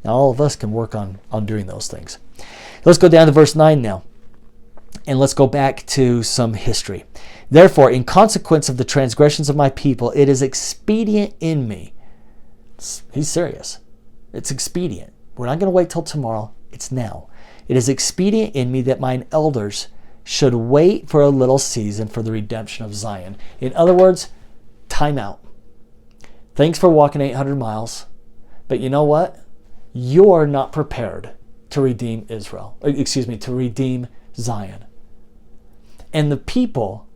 Now all of us can work on doing those things. Let's go down to verse 9 now. And let's go back to some history. Therefore, in consequence of the transgressions of my people, it is expedient in me. He's serious. It's expedient. We're not going to wait till tomorrow. It's now. It is expedient in me that mine elders should wait for a little season for the redemption of Zion. In other words, time out. Thanks for walking 800 miles. But you know what? You're not prepared to redeem Israel. To redeem Zion. And the people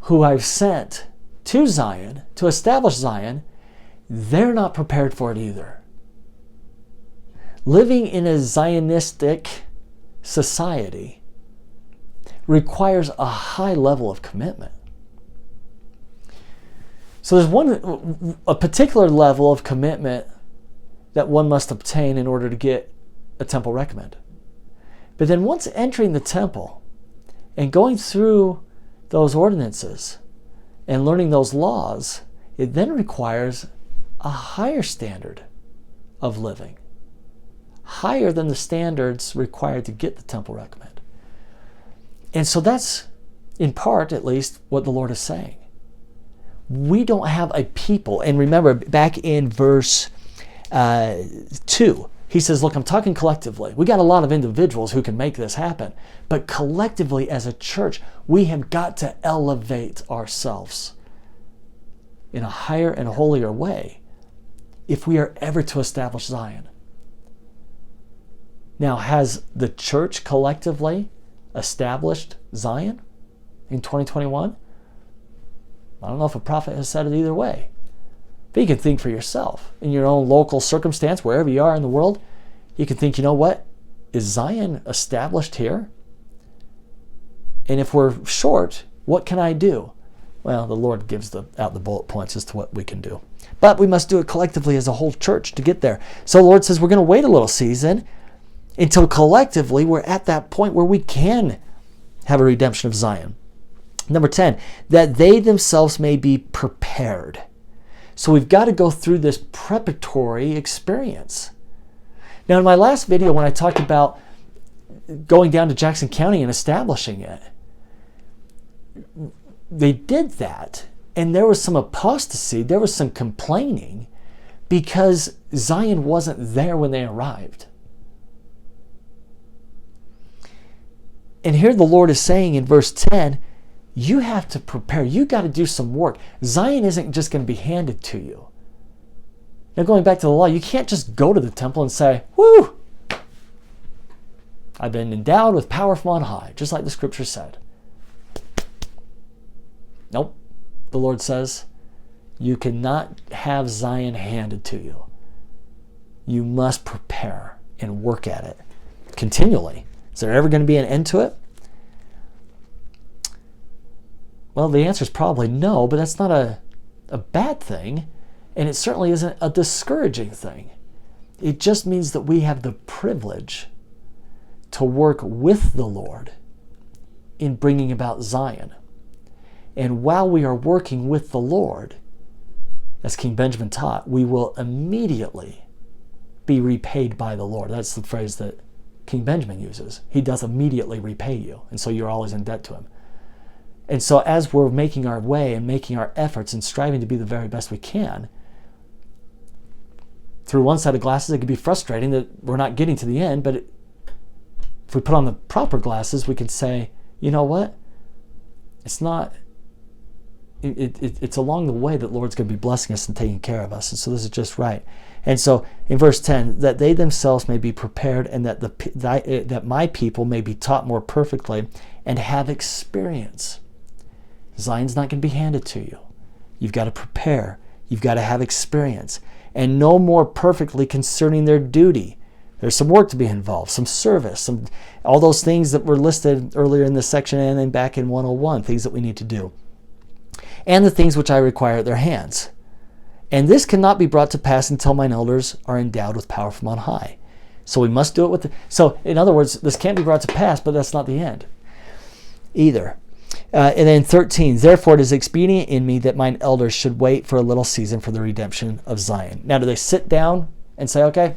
who I've sent to Zion, to establish Zion, they're not prepared for it either. Living in a Zionistic society requires a high level of commitment. So there's a particular level of commitment that one must obtain in order to get a temple recommend. But then once entering the temple and going through those ordinances and learning those laws, it then requires a higher standard of living, higher than the standards required to get the temple recommend. And so that's, in part at least, what the Lord is saying. we don't have a people. And remember, back in verse 2, he says, look, I'm talking collectively. We got a lot of individuals who can make this happen. But collectively as a church, we have got to elevate ourselves in a higher and holier way if we are ever to establish Zion. Now, has the church collectively established Zion in 2021? I don't know if a prophet has said it either way. But you can think for yourself in your own local circumstance, wherever you are in the world. You can think, you know what? Is Zion established here? And if we're short, what can I do? Well, the Lord gives out the bullet points as to what we can do. But we must do it collectively as a whole church to get there. So the Lord says we're going to wait a little season until collectively we're at that point where we can have a redemption of Zion. Number 10, that they themselves may be prepared. So we've got to go through this preparatory experience. Now, in my last video, when I talked about going down to Jackson County and establishing it, they did that, and there was some apostasy, there was some complaining, because Zion wasn't there when they arrived. And here the Lord is saying in verse 10, you have to prepare. You got to do some work. Zion isn't just going to be handed to you. Now, going back to the law, you can't just go to the temple and say, whoo, I've been endowed with power from on high, just like the scripture said. Nope. The Lord says, you cannot have Zion handed to you. You must prepare and work at it continually. Is there ever going to be an end to it? Well, the answer is probably no, but that's not a bad thing, and it certainly isn't a discouraging thing. It just means that we have the privilege to work with the Lord in bringing about Zion. And while we are working with the Lord, as King Benjamin taught, we will immediately be repaid by the Lord. That's the phrase that King Benjamin uses. He does immediately repay you, and so you're always in debt to him. And so as we're making our way and making our efforts and striving to be the very best we can, through one set of glasses, it can be frustrating that we're not getting to the end, but if we put on the proper glasses, we can say, you know what? It's not... It's along the way that the Lord's going to be blessing us and taking care of us. And so this is just right. And so in verse 10, that they themselves may be prepared, and that my people may be taught more perfectly and have experience. Zion's not going to be handed to you. You've got to prepare. You've got to have experience. And know more perfectly concerning their duty. There's some work to be involved, some service, all those things that were listed earlier in this section and then back in 101, things that we need to do. And the things which I require at their hands. And this cannot be brought to pass until mine elders are endowed with power from on high. So we must do it with so in other words, this can't be brought to pass, but that's not the end either. And then 13, therefore it is expedient in me that mine elders should wait for a little season for the redemption of Zion. Now, do they sit down and say, okay,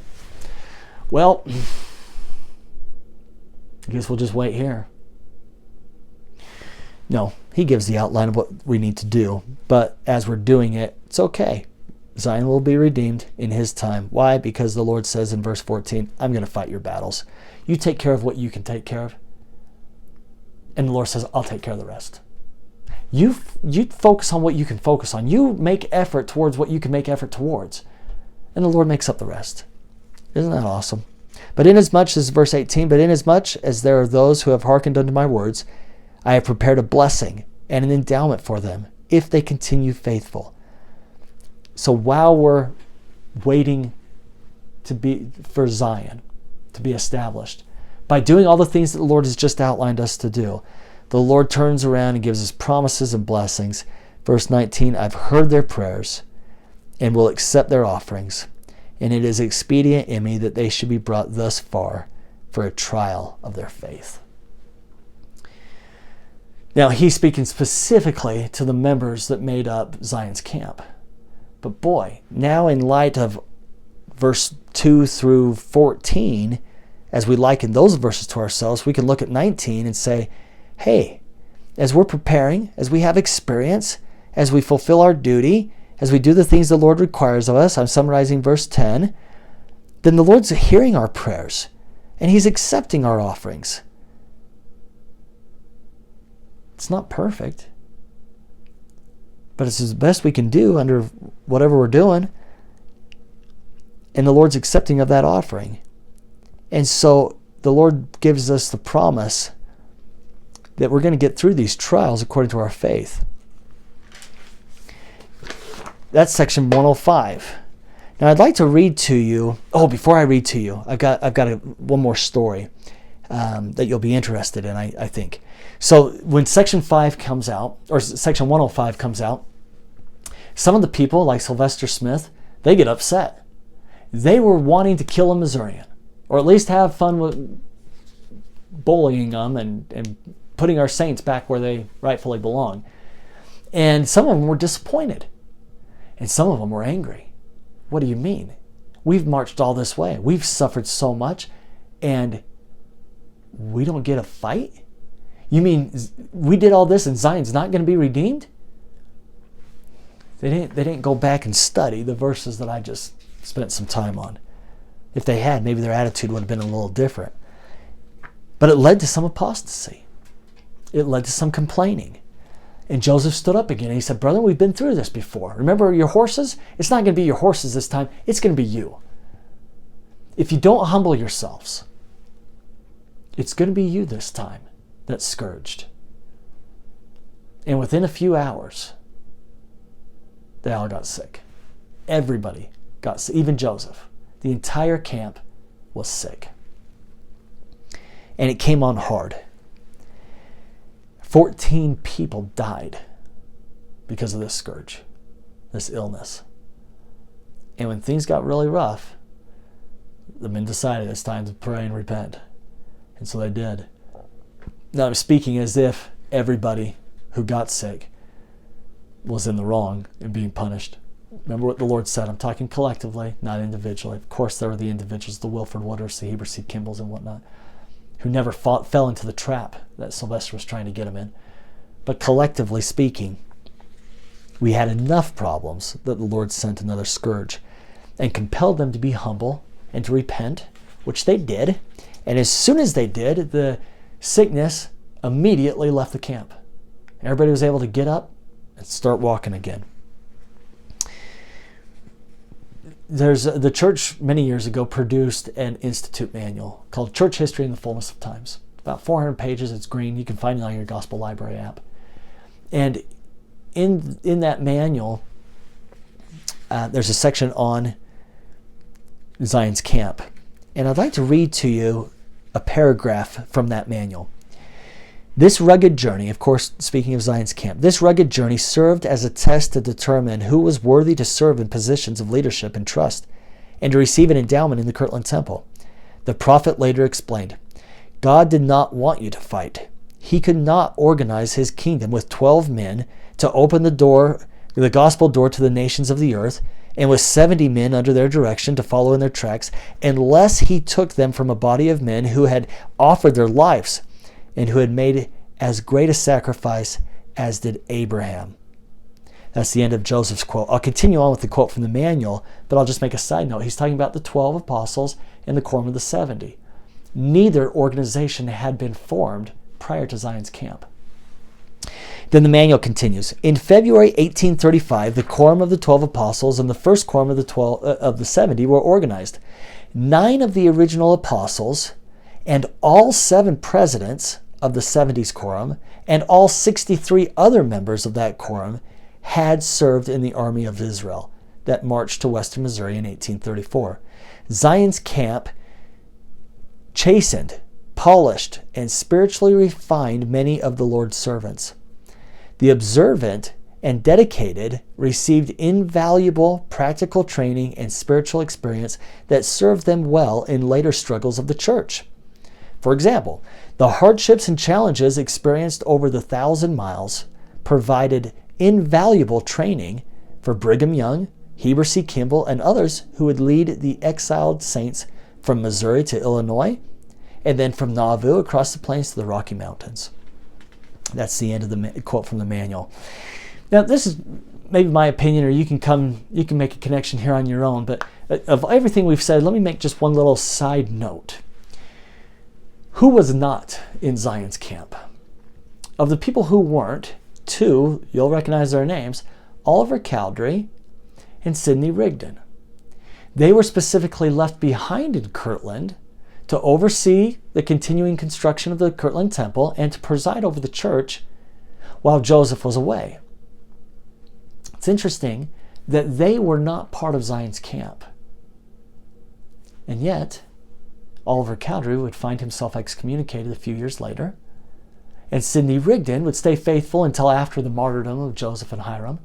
well, I guess we'll just wait here? No, he gives the outline of what we need to do. But as we're doing it, it's okay. Zion will be redeemed in his time. Why? Because the Lord says in verse 14, I'm going to fight your battles. You take care of what you can take care of. And the Lord says, I'll take care of the rest. You focus on what you can focus on. You make effort towards what you can make effort towards. And the Lord makes up the rest. Isn't that awesome? But inasmuch as, verse 18, but inasmuch as there are those who have hearkened unto my words, I have prepared a blessing and an endowment for them, if they continue faithful. So while we're waiting for Zion to be established, by doing all the things that the Lord has just outlined us to do, the Lord turns around and gives us promises and blessings. Verse 19, I've heard their prayers and will accept their offerings, and it is expedient in me that they should be brought thus far for a trial of their faith. Now, he's speaking specifically to the members that made up Zion's camp. But boy, now in light of verse 2 through 14, as we liken those verses to ourselves, we can look at 19 and say, hey, as we're preparing, as we have experience, as we fulfill our duty, as we do the things the Lord requires of us, I'm summarizing verse 10, then the Lord's hearing our prayers and He's accepting our offerings. It's not perfect, but it's the best we can do under whatever we're doing. And the Lord's accepting of that offering. And so the Lord gives us the promise that we're going to get through these trials according to our faith. That's section 105. Now I'd like to read to you. Oh, before I read to you, I've got one more story that you'll be interested in, I think. So when section 5 comes out, or section 105 comes out, some of the people, like Sylvester Smith, they get upset. They were wanting to kill a Missourian, or at least have fun with bullying them and putting our saints back where they rightfully belong. And some of them were disappointed. And some of them were angry. What do you mean? We've marched all this way. We've suffered so much, and we don't get a fight? You mean we did all this and Zion's not going to be redeemed? They didn't go back and study the verses that I just spent some time on. If they had, maybe their attitude would have been a little different. But it led to some apostasy. It led to some complaining. And Joseph stood up again and he said, brother, we've been through this before. Remember your horses? It's not going to be your horses this time. It's going to be you. If you don't humble yourselves, it's going to be you this time that's scourged. And within a few hours, they all got sick. Everybody got sick, even Joseph. The entire camp was sick. And it came on hard. 14 people died because of this scourge, this illness. And when things got really rough, the men decided it's time to pray and repent. And so they did. Now I'm speaking as if everybody who got sick was in the wrong and being punished. Remember what the Lord said. I'm talking collectively, not individually. Of course, there were the individuals, the Wilford Woodruffs, the Heber C. Kimballs, and whatnot, who never fell into the trap that Sylvester was trying to get them in. But collectively speaking, we had enough problems that the Lord sent another scourge and compelled them to be humble and to repent, which they did. And as soon as they did, the sickness immediately left the camp. Everybody was able to get up and start walking again. The church many years ago produced an institute manual called Church History in the Fullness of Times. About 400 pages. It's green. You can find it on your Gospel Library app. And in that manual, there's a section on Zion's camp. And I'd like to read to you a paragraph from that manual. This rugged journey, of course, speaking of Zion's camp, this rugged journey served as a test to determine who was worthy to serve in positions of leadership and trust and to receive an endowment in the Kirtland Temple. The prophet later explained, God did not want you to fight. He could not organize his kingdom with 12 men to open the gospel door to the nations of the earth, and with 70 men under their direction to follow in their tracks, unless he took them from a body of men who had offered their lives and who had made as great a sacrifice as did Abraham. That's the end of Joseph's quote. I'll continue on with the quote from the manual, but I'll just make a side note. He's talking about the 12 apostles and the Quorum of the 70. Neither organization had been formed prior to Zion's camp. Then the manual continues. In February 1835, the Quorum of the 12 Apostles and the first Quorum of the 70 were organized. 9 of the original apostles and all 7 presidents of the 70's Quorum and all 63 other members of that Quorum had served in the army of Israel that marched to western Missouri in 1834. Zion's camp chastened, polished, and spiritually refined many of the Lord's servants. The observant and dedicated received invaluable practical training and spiritual experience that served them well in later struggles of the church. For example, the hardships and challenges experienced over the 1,000 miles provided invaluable training for Brigham Young, Heber C. Kimball, and others who would lead the exiled saints from Missouri to Illinois, and then from Nauvoo across the plains to the Rocky Mountains. That's the end of the quote from the manual. Now, this is maybe my opinion, or you can make a connection here on your own, but of everything we've said, let me make just one little side note. Who was not in Zion's camp? Of the people who weren't, two, you'll recognize their names, Oliver Caldery and Sidney Rigdon. They were specifically left behind in Kirtland to oversee the continuing construction of the Kirtland Temple and to preside over the church while Joseph was away. It's interesting that they were not part of Zion's camp. And yet, Oliver Caldery would find himself excommunicated a few years later, and Sidney Rigdon would stay faithful until after the martyrdom of Joseph and Hiram,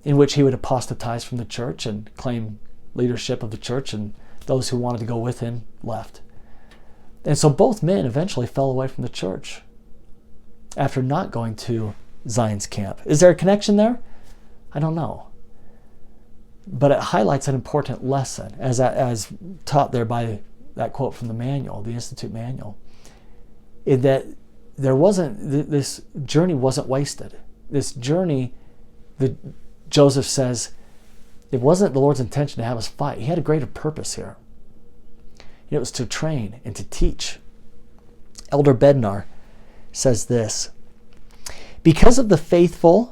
in which he would apostatize from the church and claim leadership of the church, and those who wanted to go with him left. And so both men eventually fell away from the church after not going to Zion's camp. Is there a connection there? I don't know. But it highlights an important lesson, as taught there by that quote from the manual, the Institute manual, in that this journey wasn't wasted. This journey, Joseph says, it wasn't the Lord's intention to have us fight. He had a greater purpose here. It was to train and to teach. Elder Bednar says this: because of the failure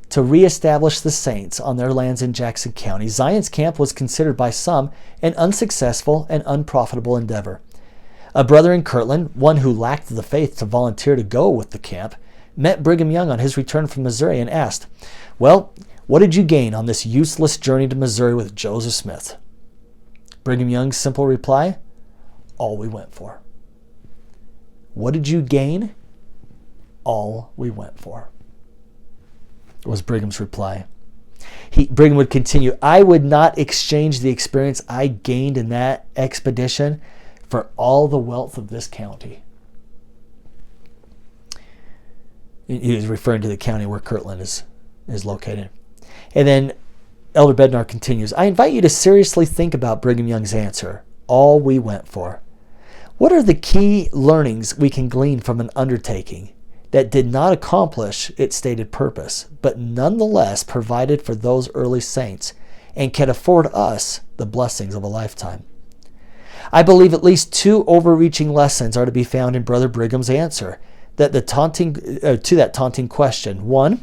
to reestablish the saints on their lands in Jackson County, Zion's camp was considered by some an unsuccessful and unprofitable endeavor. A brother in Kirtland, one who lacked the faith to volunteer to go with the camp, met Brigham Young on his return from Missouri and asked, "Well, what did you gain on this useless journey to Missouri with Joseph Smith?" Brigham Young's simple reply, "All we went for." What did you gain? All we went for, was Brigham's reply. Brigham would continue, "I would not exchange the experience I gained in that expedition for all the wealth of this county." He was referring to the county where Kirtland is located. And then Elder Bednar continues, "I invite you to seriously think about Brigham Young's answer, all we went for. What are the key learnings we can glean from an undertaking that did not accomplish its stated purpose, but nonetheless provided for those early saints and can afford us the blessings of a lifetime?" I believe at least two overreaching lessons are to be found in Brother Brigham's answer to that taunting question. One,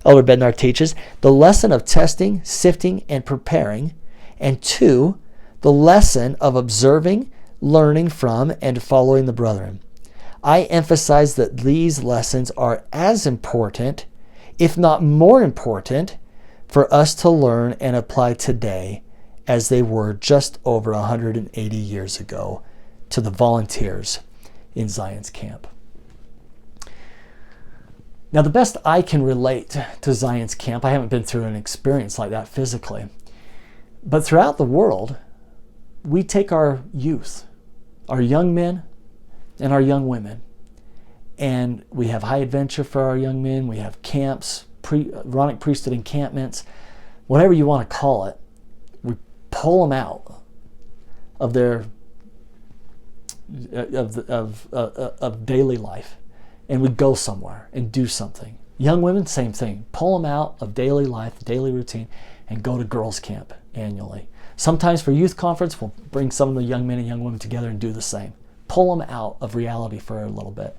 Elder Bednar teaches, the lesson of testing, sifting, and preparing. And two, the lesson of observing, learning from, and following the brethren. I emphasize that these lessons are as important, if not more important, for us to learn and apply today as they were just over 180 years ago to the volunteers in Zion's camp. Now, the best I can relate to Zion's camp, I haven't been through an experience like that physically, but throughout the world, we take our youth, our young men and our young women, and we have high adventure for our young men, we have camps, Aaronic priesthood encampments, whatever you want to call it. We pull them out of their of daily life, and we go somewhere and do something. Young women, same thing. Pull them out of daily life, daily routine, and go to girls' camp annually. Sometimes for youth conference, we'll bring some of the young men and young women together and do the same. Pull them out of reality for a little bit.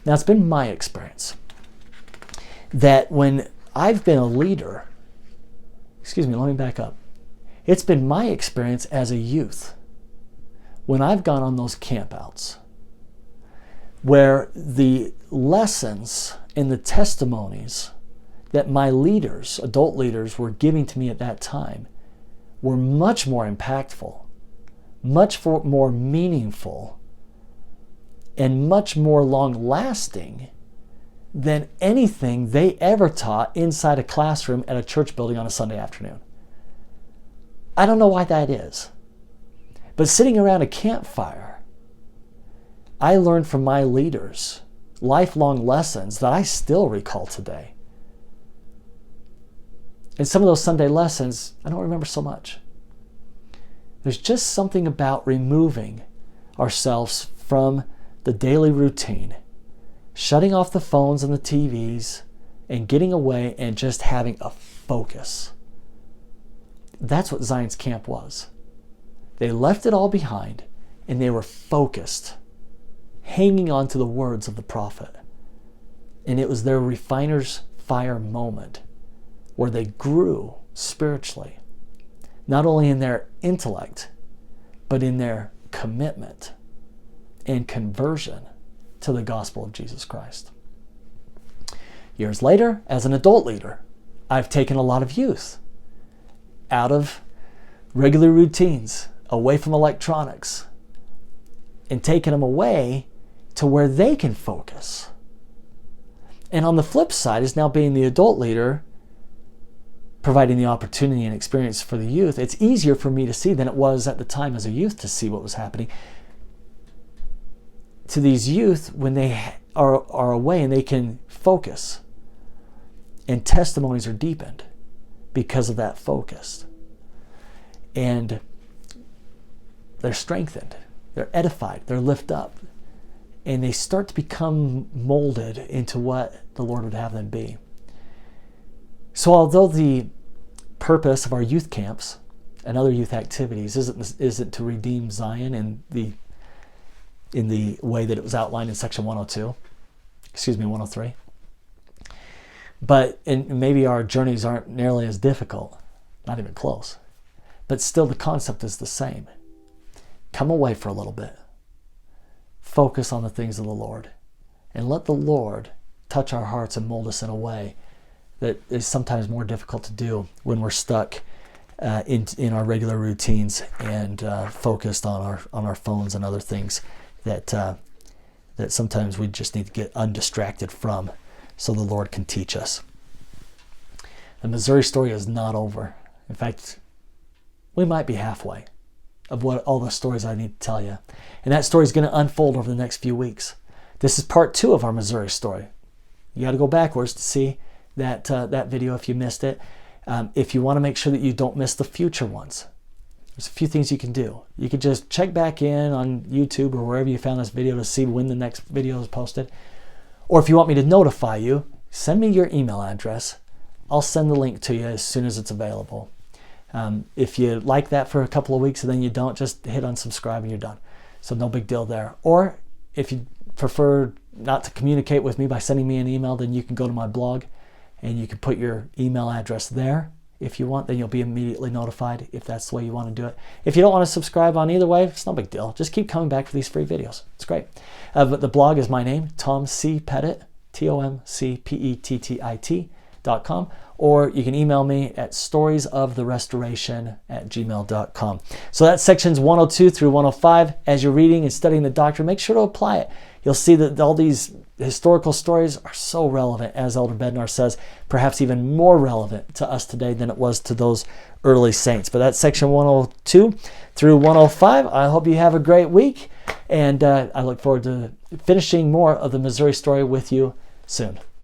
Now, it's been my experience that when I've been a leader, let me back up. It's been my experience as a youth when I've gone on those campouts where the lessons and the testimonies that my leaders, adult leaders, were giving to me at that time were much more impactful, much more meaningful, and much more long-lasting than anything they ever taught inside a classroom at a church building on a Sunday afternoon. I don't know why that is. But sitting around a campfire, I learned from my leaders lifelong lessons that I still recall today. And some of those Sunday lessons, I don't remember so much. There's just something about removing ourselves from the daily routine shutting off the phones and the TVs and getting away and just having a focus. That's what Zion's camp was. They left it all behind and they were focused, hanging on to the words of the prophet. And it was their refiner's fire moment where they grew spiritually, not only in their intellect, but in their commitment and conversion to the gospel of Jesus Christ. Years later, as an adult leader, I've taken a lot of youth out of regular routines, away from electronics, and taken them away to where they can focus. And on the flip side is now being the adult leader, providing the opportunity and experience for the youth. It's easier for me to see than it was at the time as a youth to see what was happening. To these youth, when they are away and they can focus, and testimonies are deepened because of that focus. And they're strengthened, they're edified, they're lifted up, and they start to become molded into what the Lord would have them be. So although the purpose of our youth camps and other youth activities isn't to redeem Zion in the way that it was outlined in section 103, but maybe our journeys aren't nearly as difficult, not even close, but still the concept is the same. Come away for a little bit. Focus on the things of the Lord and let the Lord touch our hearts and mold us in a way that is sometimes more difficult to do when we're stuck in our regular routines and focused on our phones and other things that sometimes we just need to get undistracted from so the Lord can teach us. The Missouri story is not over. In fact, we might be halfway of what all the stories I need to tell you. And that story is going to unfold over the next few weeks. This is part 2 of our Missouri story. You got to go backwards to see that video if you missed it. If you want to make sure that you don't miss the future ones, there's a few things you can do. You could just check back in on YouTube or wherever you found this video to see when the next video is posted. Or if you want me to notify you, send me your email address. I'll send the link to you as soon as it's available. If you like that for a couple of weeks and then you don't, just hit unsubscribe and you're done. So no big deal there. Or if you prefer not to communicate with me by sending me an email, then you can go to my blog and you can put your email address there if you want. Then you'll be immediately notified if that's the way you want to do it. If you don't want to subscribe on either way, it's no big deal. Just keep coming back for these free videos. It's great. But the blog is my name, Tom C. Pettit, TomCpettit.com. Or you can email me at storiesoftherestoration@gmail.com. So that's sections 102 through 105. As you're reading and studying the doctrine, make sure to apply it. You'll see that all these historical stories are so relevant, as Elder Bednar says, perhaps even more relevant to us today than it was to those early saints. But that's section 102 through 105. I hope you have a great week, and I look forward to finishing more of the Missouri story with you soon.